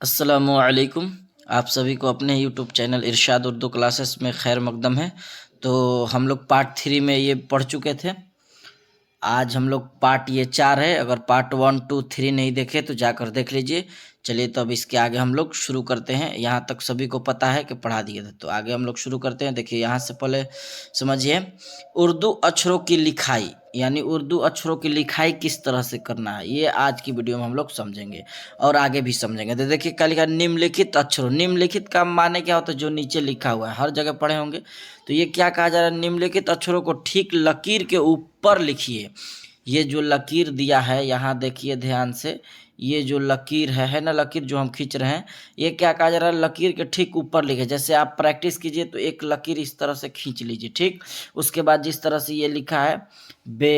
अस्सलामुअलैकुम। आप सभी को अपने यूट्यूब चैनल इरशाद उर्दू क्लासेस में खैर मकदम है। तो हम लोग पार्ट 3 में ये पढ़ चुके थे। आज हम लोग पार्ट ये 4 है। अगर पार्ट 1, 2, 3 नहीं देखे तो जाकर देख लीजिए। चलिए तो अब इसके आगे हम लोग शुरू करते हैं। यहाँ तक सभी को पता है कि पढ़ा दिए थे, तो आगे हम लोग शुरू करते हैं। देखिए यहाँ से पहले समझिए, उर्दू अक्षरों की लिखाई, यानी उर्दू अक्षरों की लिखाई किस तरह से करना है, ये आज की वीडियो में हम लोग समझेंगे और आगे भी समझेंगे। तो देखिए क्या लिखा, निम्नलिखित अक्षरों। निम्नलिखित का माने क्या होता है, जो नीचे लिखा हुआ है, हर जगह पढ़े होंगे। तो ये क्या कहा जा रहा है, निम्नलिखित अक्षरों को ठीक लकीर के ऊपर लिखिए। ये जो लकीर दिया है यहाँ देखिए ध्यान से, ये जो लकीर है ना, लकीर जो हम खींच रहे हैं, ये क्या कहा जा रहा है, लकीर के ठीक ऊपर लिखे। जैसे आप प्रैक्टिस कीजिए तो एक लकीर इस तरह से खींच लीजिए, ठीक। उसके बाद जिस तरह से ये लिखा है बे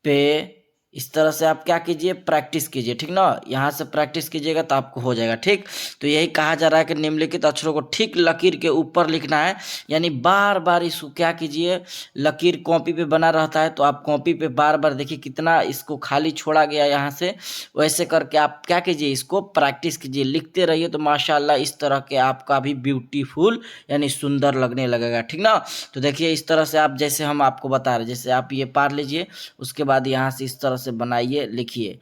पे, इस तरह से आप क्या कीजिए, प्रैक्टिस कीजिए, ठीक ना। यहाँ से प्रैक्टिस कीजिएगा तो आपको हो जाएगा, ठीक। तो यही कहा जा रहा है कि निम्नलिखित अक्षरों को ठीक लकीर के ऊपर लिखना है, यानी बार बार इसको क्या कीजिए, लकीर कॉपी पे बना रहता है तो आप कॉपी पे बार बार देखिए कितना इसको खाली छोड़ा गया यहाँ से। वैसे करके आप क्या कीजिए, इसको प्रैक्टिस कीजिए, लिखते रहिए तो माशाल्लाह इस तरह के आपका भी ब्यूटीफुल यानी सुंदर लगने लगेगा, ठीक ना। तो देखिए इस तरह से आप, जैसे हम आपको बता रहे, जैसे आप ये पार लीजिए, उसके बाद यहाँ से इस तरह से बनाइए, लिखिए।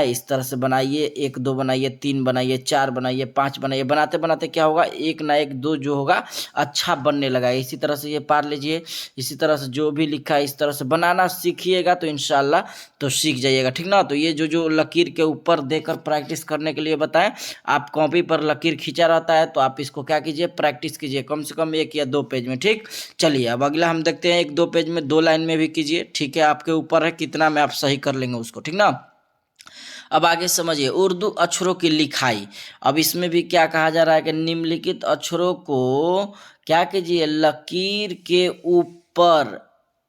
इस तरह से बनाइए, 1 2 बनाइए, 3 बनाइए, 4 बनाइए, 5 बनाइए। बनाते बनाते क्या होगा, एक ना एक दो जो होगा अच्छा बनने लगा। इसी तरह से ये पार लीजिए। इसी तरह से जो भी लिखा है इस तरह से बनाना सीखिएगा तो इंशाल्लाह तो सीख जाइएगा, ठीक ना। तो ये जो जो लकीर के ऊपर देकर प्रैक्टिस करने के लिए बताएं, आप कॉपी पर लकीर खींचा रहता है तो आप इसको क्या कीजिए, प्रैक्टिस कीजिए कम से कम 1 या 2 पेज में, ठीक। चलिए अब अगला हम देखते हैं, 1 2 पेज में 2 लाइन में भी कीजिए, ठीक है। आपके ऊपर है कितना में आप सही कर लेंगे उसको, ठीक ना। अब आगे समझिए, उर्दू अक्षरों की लिखाई। अब इसमें भी क्या कहा जा रहा है कि निम्नलिखित अक्षरों को क्या कीजिए, लकीर के ऊपर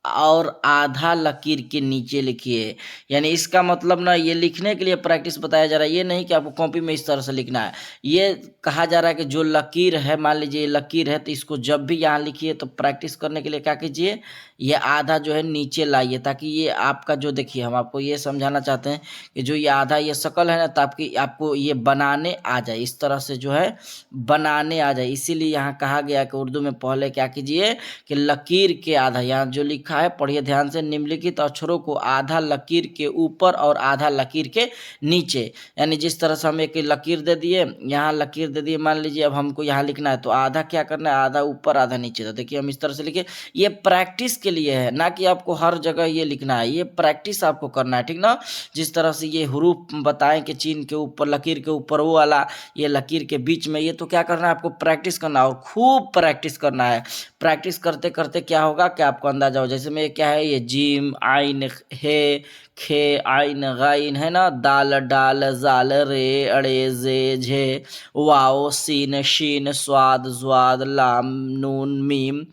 और आधा लकीर के नीचे लिखिए। यानी इसका मतलब ना, ये लिखने के लिए प्रैक्टिस बताया जा रहा है, ये नहीं कि आपको कॉपी में इस तरह से लिखना है। ये कहा जा रहा है कि जो लकीर है, मान लीजिए ये लकीर है, तो इसको जब भी यहाँ लिखिए तो प्रैक्टिस करने के लिए क्या कीजिए, ये आधा जो है नीचे लाइए, ताकि ये आपका जो, देखिए हम आपको ये समझाना चाहते हैं कि जो ये आधा ये शकल है ना, ताकि आपको ये बनाने आ जाए, इस तरह से जो है बनाने आ जाए। इसीलिए यहाँ कहा गया कि उर्दू में पहले क्या कीजिए कि लकीर के आधा, यहाँ जो लिखा है पढ़िए ध्यान से, निम्नलिखित अक्षरों को आधा लकीर के ऊपर और आधा लकीर के नीचे। यानी जिस तरह से हम एक लकीर दे दिए, यहाँ लकीर दे दिए, मान लीजिए अब हमको यहाँ लिखना है तो आधा क्या करना है, आधा ऊपर आधा नीचे। तो देखिए हम इस तरह से लिखे, ये प्रैक्टिस के लिए है, ना कि आपको हर जगह ये लिखना है, ये प्रैक्टिस आपको करना है, ठीक ना। जिस तरह से ये हरूफ बताएं कि चीन के ऊपर, लकीर के ऊपर वो वाला, ये लकीर के बीच में, ये तो क्या करना है, आपको प्रैक्टिस करना है और खूब प्रैक्टिस करना है। प्रैक्टिस करते करते क्या होगा कि आपको अंदाजा हो, जैसे में क्या है, ये जीम आइन हे खे आइन गाइन है ना, दाल डाल जाल रे अड़े जे झे वाओ सीन शीन स्वाद ज्वाद लाम नून मीम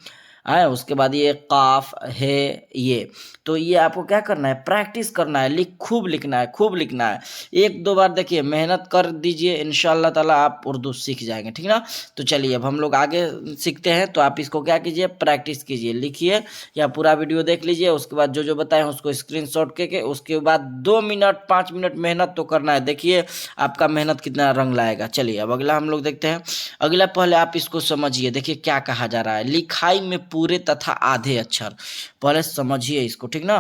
है। उसके बाद ये काफ है, ये तो ये आपको क्या करना है, प्रैक्टिस करना है, खूब लिखना है, खूब लिखना है। 1 2 बार देखिए, मेहनत कर दीजिए, इंशाल्लाह ताला आप उर्दू सीख जाएंगे, ठीक ना। तो चलिए अब हम लोग आगे सीखते हैं। तो आप इसको क्या कीजिए, प्रैक्टिस कीजिए, लिखिए या पूरा वीडियो देख लीजिए। उसके बाद जो जो बताए उसको स्क्रीनशॉट करके, उसके बाद 2 मिनट 5 मिनट मेहनत तो करना है। देखिए आपका मेहनत कितना रंग लाएगा। चलिए अब अगला हम लोग देखते हैं। अगला पहले आप इसको समझिए, देखिए क्या कहा जा रहा है, लिखाई में पूरे तथा आधे अक्षर। पहले समझिए इसको, ठीक ना।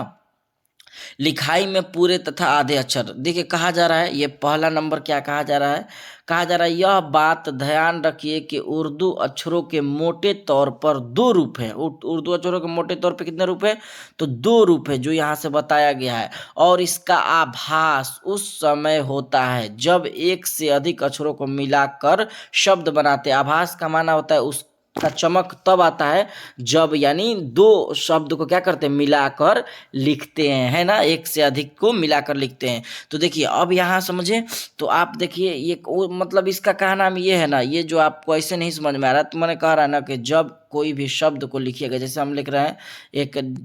लिखाई में पूरे तथा आधे अक्षर, देखिए कहा जा रहा है, ये पहला नंबर क्या कहा जा रहा है, कहा जा रहा है यह बात ध्यान रखिए कि उर्दू अक्षरों के मोटे तौर पर 2 रूप हैं। उर्दू अक्षरों के मोटे तौर पर कितने रूप है, तो 2 रूप है जो यहाँ से बताया गया है। और इसका आभास उस समय होता है जब एक से अधिक अक्षरों को मिलाकर शब्द बनाते हैं। आभास का माना होता है उस का चमक तब आता है जब, यानी 2 शब्द को क्या करते हैं, मिलाकर लिखते हैं, है ना, एक से अधिक को मिलाकर लिखते हैं। तो देखिए अब यहाँ समझे, तो आप देखिए ये मतलब इसका क्या नाम ये है ना, ये जो आपको ऐसे नहीं समझ में आ रहा, तो मैंने कह रहा है ना कि जब कोई भी शब्द को लिखिएगा, जैसे हम लिख रहे हैं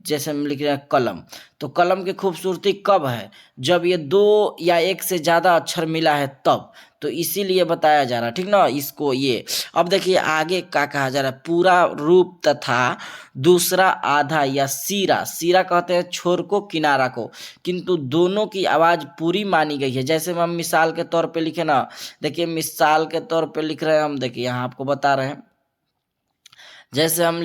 जैसे हम लिख रहे हैं कलम, तो कलम की खूबसूरती कब है? जब ये 2 या 1 से ज़्यादा अक्षर मिला है तब, तो इसीलिए बताया जा रहा है, ठीक ना, इसको ये। अब देखिए आगे क्या कहा जा रहा है, पूरा रूप तथा दूसरा आधा या सीरा, सीरा कहते हैं छोर को, किनारा को, किंतु दोनों की आवाज़ पूरी मानी गई है। जैसे हम मिसाल के तौर पे लिखे ना, देखिए मिसाल के तौर पे लिख रहे हैं हम, देखिए यहाँ आपको बता रहे हैं, जैसे हम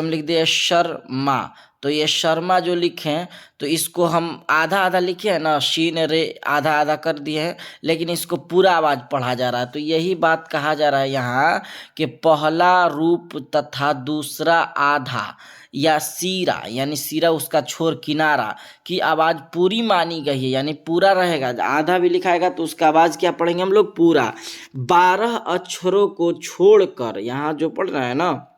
लिख दिए शर्मा, तो ये शर्मा जो लिखें तो इसको हम आधा आधा लिखे हैं ना, शीन रे आधा आधा कर दिए हैं, लेकिन इसको पूरा आवाज़ पढ़ा जा रहा है। तो यही बात कहा जा रहा है यहाँ कि पहला रूप तथा दूसरा आधा या सीरा, यानी सीरा उसका छोर किनारा की आवाज़ पूरी मानी गई है, यानी पूरा रहेगा। आधा भी लिखाएगा तो उसका आवाज़ क्या पढ़ेंगे हम लोग? पूरा। 12 अक्षरों को छोड़कर, यहाँ जो पढ़ रहा है ना,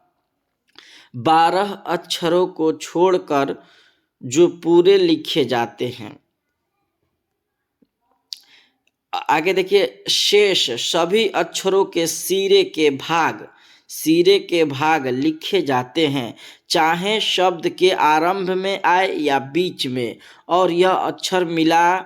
12 अक्षरों को छोड़कर जो पूरे लिखे जाते हैं। आगे देखिए, शेष सभी अक्षरों के सिरे के भाग लिखे जाते हैं, चाहे शब्द के आरंभ में आए या बीच में, और यह अक्षर मिला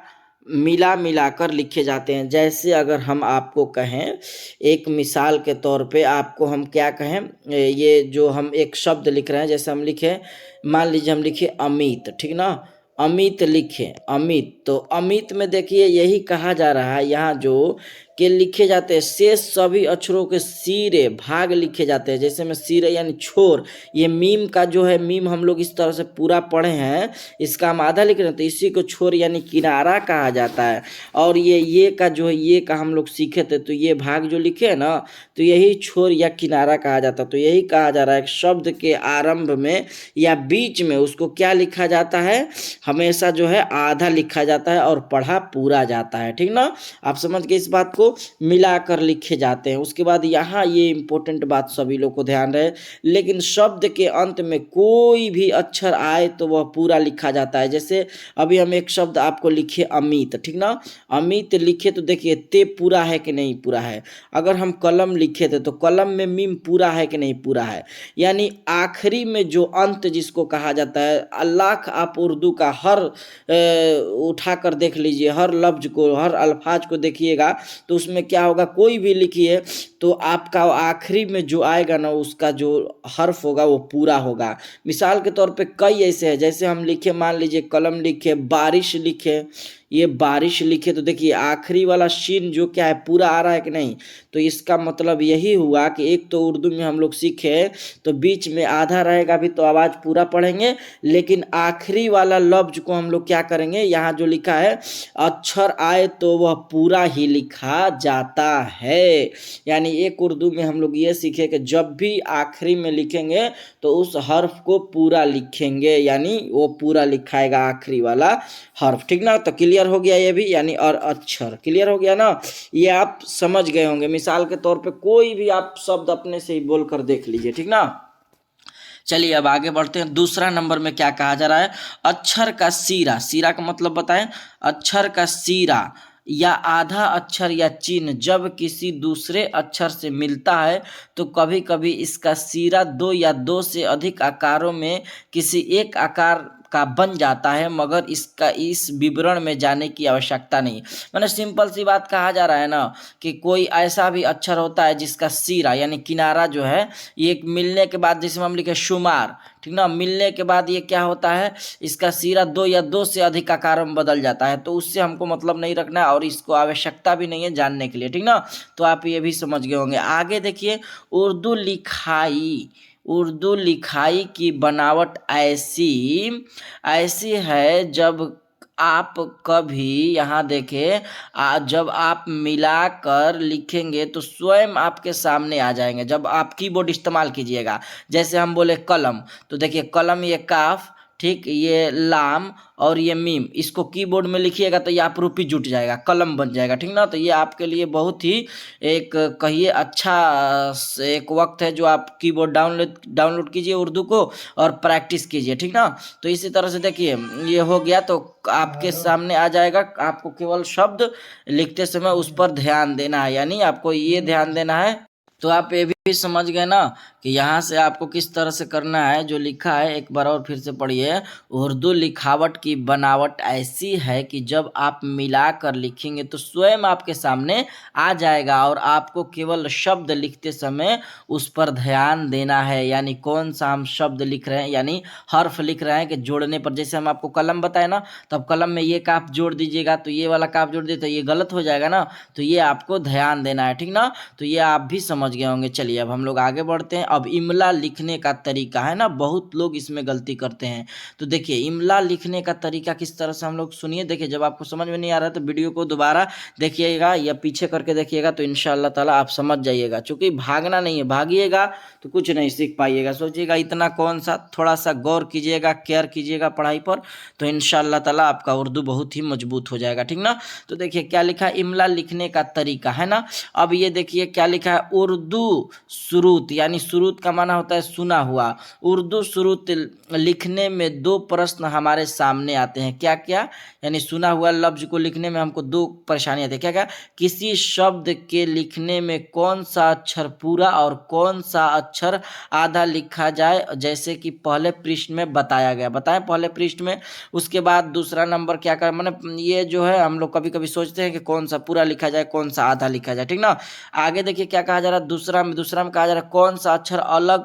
कर लिखे जाते हैं। जैसे अगर हम आपको कहें, एक मिसाल के तौर पे आपको हम क्या कहें, ये जो हम एक शब्द लिख रहे हैं, जैसे हम लिखे, मान लीजिए हम लिखे अमित, ठीक ना, अमित लिखे, अमित, तो अमित में देखिए यही कहा जा रहा है यहाँ जो के लिखे जाते हैं, शेष सभी अक्षरों के सिरे भाग लिखे जाते हैं। जैसे में सिरे यानी छोर, ये मीम का जो है, मीम हम लोग इस तरह से पूरा पढ़े हैं, इसका हम आधा लिख रहे हैं, तो इसी को छोर यानी किनारा कहा जाता है। और ये का जो है, ये का हम लोग सीखे थे, तो ये भाग जो लिखे है ना, तो यही छोर या किनारा कहा जाता है। तो यही कहा जा रहा है शब्द के आरंभ में या बीच में उसको क्या लिखा जाता है, हमेशा जो है आधा लिखा जाता है और पढ़ा पूरा जाता है, ठीक ना। आप समझ गए इस बात को, मिलाकर लिखे जाते हैं। उसके बाद यहाँ ये इंपॉर्टेंट बात सभी लोग को ध्यान रहे, लेकिन शब्द के अंत में कोई भी अक्षर आए तो वह पूरा लिखा जाता है। जैसे अभी हम एक शब्द आपको लिखे अमित, ठीक ना, अमित लिखे तो देखिए ते पूरा है कि नहीं पूरा है। अगर हम कलम लिखे थे तो कलम में मीम पूरा है कि नहीं पूरा है, यानी आखिरी में जो अंत जिसको कहा जाता है, अल्लाह आप उर्दू का हर उठा कर देख लीजिए, हर लफ्ज को, हर अल्फाज को देखिएगा, तो उसमें क्या होगा, कोई भी लिखिए तो आपका आखिरी में जो आएगा ना, उसका जो हर्फ होगा वो पूरा होगा। मिसाल के तौर पे कई ऐसे हैं, जैसे हम लिखे, मान लीजिए कलम लिखे, बारिश लिखे, ये बारिश लिखे, तो देखिए आखिरी वाला शीन जो क्या है, पूरा आ रहा है कि नहीं। तो इसका मतलब यही हुआ कि एक तो उर्दू में हम लोग सीखे तो बीच में आधा रहेगा भी तो आवाज़ पूरा पढ़ेंगे, लेकिन आखिरी वाला लफ्ज को हम लोग क्या करेंगे, यहाँ जो लिखा है अक्षर आए तो वह पूरा ही लिखा जाता है। यानी एक उर्दू में हम लोग ये सीखे कि जब भी आखिरी में लिखेंगे तो उस हर्फ को पूरा लिखेंगे, यानी वो पूरा लिखाएगा आखिरी वाला हर्फ, ठीक ना। तो क्लियर हो गया ये भी, यानी और अक्षर क्लियर हो गया ना, ये आप समझ गए होंगे। मिसाल के तौर पे कोई भी आप शब्द अपने से ही बोल कर देख लीजिए, ठीक ना। चलिए अब आगे बढ़ते हैं। दूसरा नंबर में क्या कहा जा रहा है, अक्षर का सीरा, सीरा का मतलब बताएं, अक्षर का सीरा या आधा अक्षर या चिन्ह जब किसी दूसरे अक्षर से मिलता है तो कभी कभी इसका सीरा 2 या 2 से अधिक आकारों में किसी एक आकार का बन जाता है, मगर इसका इस विवरण में जाने की आवश्यकता नहीं। मैंने सिंपल सी बात कहा जा रहा है ना कि कोई ऐसा भी अक्षर होता है जिसका सीरा यानी किनारा जो है, ये एक मिलने के बाद, जैसे हम लिखे शुमार, ठीक ना, मिलने के बाद ये क्या होता है, इसका सीरा 2 या 2 से अधिक आकार में बदल जाता है। तो उससे हमको मतलब नहीं रखना है और इसको आवश्यकता भी नहीं है जानने के लिए, ठीक ना। तो आप ये भी समझ गए होंगे। आगे देखिए, उर्दू लिखाई की बनावट ऐसी है, जब आप कभी यहाँ देखें, जब आप मिलाकर लिखेंगे तो स्वयं आपके सामने आ जाएंगे। जब आप कीबोर्ड इस्तेमाल कीजिएगा, जैसे हम बोले कलम, तो देखिए कलम ये काफ, ठीक, ये लाम और ये मीम, इसको कीबोर्ड में लिखिएगा तो ये आप रूपी जुट जाएगा, कलम बन जाएगा, ठीक ना। तो ये आपके लिए बहुत ही एक कहिए अच्छा एक वक्त है जो आप कीबोर्ड डाउनलोड कीजिए उर्दू को और प्रैक्टिस कीजिए, ठीक ना। तो इसी तरह से देखिए ये हो गया, तो आपके सामने आ जाएगा। आपको केवल शब्द लिखते समय उस पर ध्यान देना है, यानी आपको ये ध्यान देना है। तो आप ये भी भी समझ गए ना कि यहाँ से आपको किस तरह से करना है। जो लिखा है एक बार और फिर से पढ़िए। उर्दू लिखावट की बनावट ऐसी है कि जब आप मिलाकर लिखेंगे तो स्वयं आपके सामने आ जाएगा और आपको केवल शब्द लिखते समय उस पर ध्यान देना है। यानी कौन सा हम शब्द लिख रहे हैं, यानी हर्फ लिख रहे हैं कि जोड़ने पर, जैसे हम आपको कलम बताए ना, तो अब कलम में ये काफ जोड़ दीजिएगा तो ये वाला काफ जोड़ दिए तो ये गलत हो जाएगा ना, तो ये आपको ध्यान देना है, ठीक ना। तो ये आप भी समझ गए होंगे। चलिए अब हम लोग आगे बढ़ते हैं। अब इमला लिखने का तरीका है ना, बहुत लोग इसमें गलती करते हैं। तो देखिए इमला लिखने का तरीका किस तरह से हम लोग सुनिए। देखिए जब आपको समझ में नहीं आ रहा है तो वीडियो को दोबारा देखिएगा या पीछे करके देखिएगा तो इंशाअल्लाह ताला आप समझ जाइएगा। क्योंकि भागना नहीं है, भागिएगा तो कुछ नहीं सीख पाइएगा। सोचिएगा इतना कौन सा, थोड़ा सा गौर कीजिएगा, केयर कीजिएगा पढ़ाई पर, तो इंशाअल्लाह ताला आपका उर्दू बहुत ही मजबूत हो जाएगा, ठीक ना। तो देखिए क्या लिखा है, इमला लिखने का तरीका है ना। अब ये देखिए क्या लिखा है, उर्दू शुरूत, यानी शुरूत का माना होता है सुना हुआ। उर्दू शुरूत लिखने में दो प्रश्न हमारे सामने आते हैं। क्या क्या, यानी सुना हुआ लफ्ज को लिखने में हमको दो परेशानी आती है। क्या क्या, किसी शब्द के लिखने में कौन सा अक्षर पूरा और कौन सा अक्षर आधा लिखा जाए, जैसे कि पहले पृष्ठ में बताया गया। बताएं पहले पृष्ठ में। उसके बाद दूसरा नंबर क्या कर, मैंने ये जो है हम लोग कभी कभी सोचते हैं कि कौन सा पूरा लिखा जाए कौन सा आधा लिखा जाए, ठीक ना। आगे देखिए क्या कहा जा रहा है, दूसरा में कहा जा रहा है कौन सा अक्षर अलग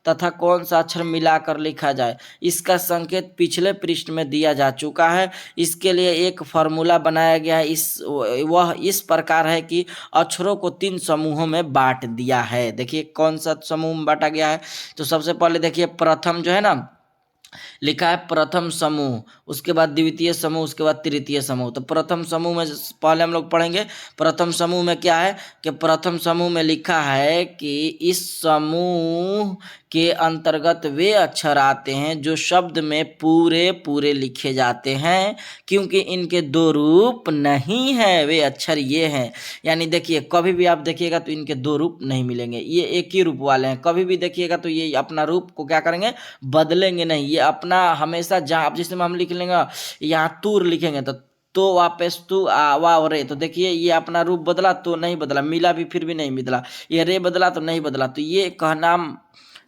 तथा कौन सा अक्षर मिलाकर लिखा जाए। इसका संकेत पिछले पृष्ठ में दिया जा चुका है। इसके लिए एक फॉर्मूला बनाया गया है। वह इस प्रकार है कि अक्षरों को 3 समूहों में बांट दिया है। देखिए कौन सा समूह में बांटा गया है। तो सबसे पहले देखिए प्रथम जो है ना, लिखा है प्रथम समूह, उसके बाद द्वितीय समूह, उसके बाद तृतीय समूह। तो प्रथम समूह में पहले हम लोग पढ़ेंगे। प्रथम समूह में क्या है कि प्रथम समूह में लिखा है कि इस समूह के अंतर्गत वे अक्षर आते हैं जो शब्द में पूरे पूरे लिखे जाते हैं, क्योंकि इनके 2 रूप नहीं है। वे अक्षर ये हैं, यानी देखिए कभी भी आप देखिएगा तो इनके 2 रूप नहीं मिलेंगे, ये एक ही रूप वाले हैं। कभी भी देखिएगा तो ये अपना रूप को क्या करेंगे, बदलेंगे नहीं। ये अपना हमेशा, जहाँ आप जिसमें हम लिख लेंगे यहाँ तूर लिखेंगे तो वापस तू वाव रे, तो देखिए ये अपना रूप बदला तो नहीं बदला, मिला भी फिर भी नहीं मिला, ये रे बदला तो नहीं बदला। तो ये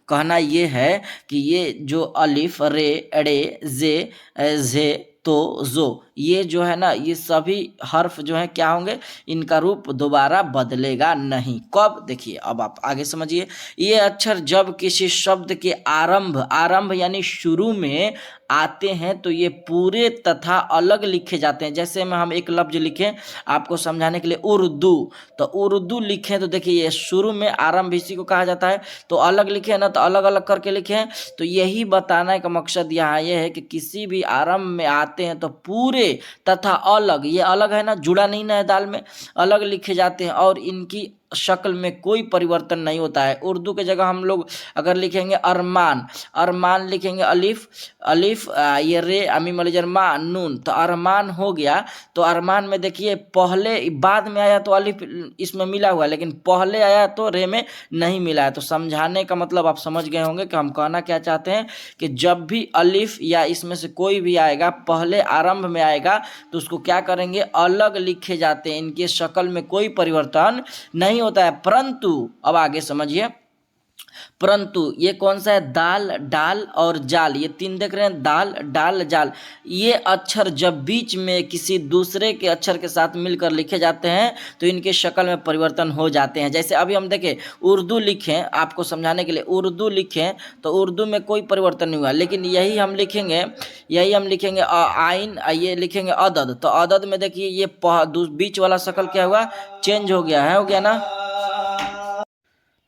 कहना ये है कि ये जो अलिफ रे अड़े जे जे तो जो, ये जो है ना, ये सभी हर्फ जो है क्या होंगे, इनका रूप दोबारा बदलेगा नहीं। कब, देखिए अब आप आगे समझिए। ये अक्षर जब किसी शब्द के आरंभ यानी शुरू में आते हैं तो ये पूरे तथा अलग लिखे जाते हैं। जैसे में हम एक लफ्ज लिखें आपको समझाने के लिए, उर्दू, तो उर्दू लिखें तो देखिए ये शुरू में आरंभ इसी को कहा जाता है। तो अलग लिखे ना, तो अलग अलग करके लिखें। तो यही बताने का मकसद यहाँ ये है कि किसी भी आरंभ में आते हैं तो पूरे तथा अलग, ये अलग है ना, जुड़ा नहीं ना है दाल में, अलग लिखे जाते हैं और इनकी शक्ल में कोई परिवर्तन नहीं होता है। उर्दू के जगह हम लोग अगर लिखेंगे अरमान लिखेंगे अलिफ ये रे अमीम अलीजरमा नून, तो अरमान हो गया। तो अरमान में देखिए पहले बाद में आया तो अलिफ इसमें मिला हुआ, लेकिन पहले आया तो रे में नहीं मिला है। तो समझाने का मतलब आप समझ गए होंगे कि हम कहना क्या चाहते हैं कि जब भी अलिफ या इसमें से कोई भी आएगा पहले आरंभ में आएगा तो उसको क्या करेंगे, अलग लिखे जाते हैं। इनके शक्ल में कोई परिवर्तन नहीं होता है। परंतु अब आगे समझिए, परंतु ये कौन सा है, दाल डाल और जाल, ये 3 देख रहे हैं, दाल डाल जाल। ये अक्षर जब बीच में किसी दूसरे के अक्षर के साथ मिलकर लिखे जाते हैं तो इनके शक्ल में परिवर्तन हो जाते हैं। जैसे अभी हम देखें उर्दू लिखें, आपको समझाने के लिए उर्दू लिखें तो उर्दू में कोई परिवर्तन नहीं हुआ, लेकिन यही हम लिखेंगे आइन, ये लिखेंगे अदद, तो अदद में देखिए ये बीच वाला शक्ल क्या हुआ, चेंज हो गया है, हो गया ना।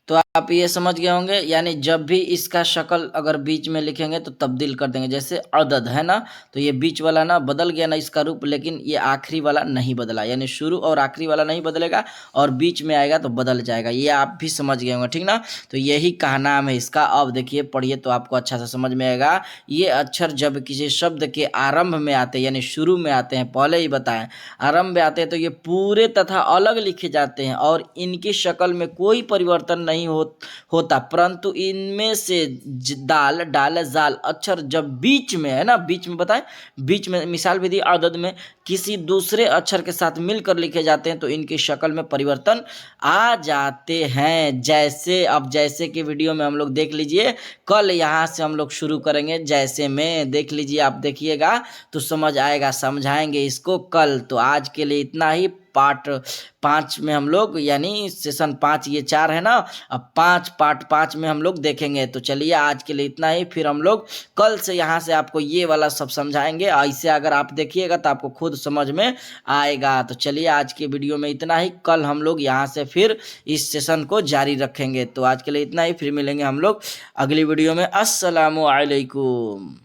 तो आप ये समझ गए होंगे, यानी जब भी इसका शक्ल अगर बीच में लिखेंगे तो तब्दील कर देंगे। जैसे अदद है ना, तो ये बीच वाला ना बदल गया ना इसका रूप, लेकिन ये आखिरी वाला नहीं बदला, यानी शुरू और आखिरी वाला नहीं बदलेगा और बीच में आएगा तो बदल जाएगा। ये आप भी समझ गए होंगे, ठीक ना। तो यही का नाम है इसका। अब देखिए पढ़िए तो आपको अच्छा से समझ में आएगा। ये अक्षर जब किसी शब्द के आरंभ में आते हैं यानी शुरू में आते हैं, पहले ही बताएं आरंभ में आते हैं, तो ये पूरे तथा अलग लिखे जाते हैं और इनकी शक्ल में कोई परिवर्तन नहीं नहीं होता, परंतु इनमें से दाल डाल जाल अक्षर जब बीच में है ना, बीच में बताएं, बीच में मिसाल भी दी, अदद में किसी दूसरे अक्षर के साथ मिलकर लिखे जाते हैं तो इनकी शक्ल में परिवर्तन आ जाते हैं। जैसे अब जैसे की वीडियो में हम लोग देख लीजिए, कल यहाँ से हम लोग शुरू करेंगे जैसे में, देख लीजिए, आप देखिएगा तो समझ आएगा, समझाएंगे इसको कल। तो आज के लिए इतना ही। पार्ट 5 में हम लोग, यानी सेशन 5 ये 4 है ना, अब पार्ट 5 में हम लोग देखेंगे। तो चलिए आज के लिए इतना ही, फिर हम लोग कल से यहाँ से आपको ये वाला सब समझाएंगे। ऐसे अगर आप देखिएगा तो आपको खुद समझ में आएगा। तो चलिए आज के वीडियो में इतना ही, कल हम लोग यहाँ से फिर इस सेशन को जारी रखेंगे। तो आज के लिए इतना ही, फिर मिलेंगे हम लोग अगली वीडियो में। अस्सलामु अलैकुम।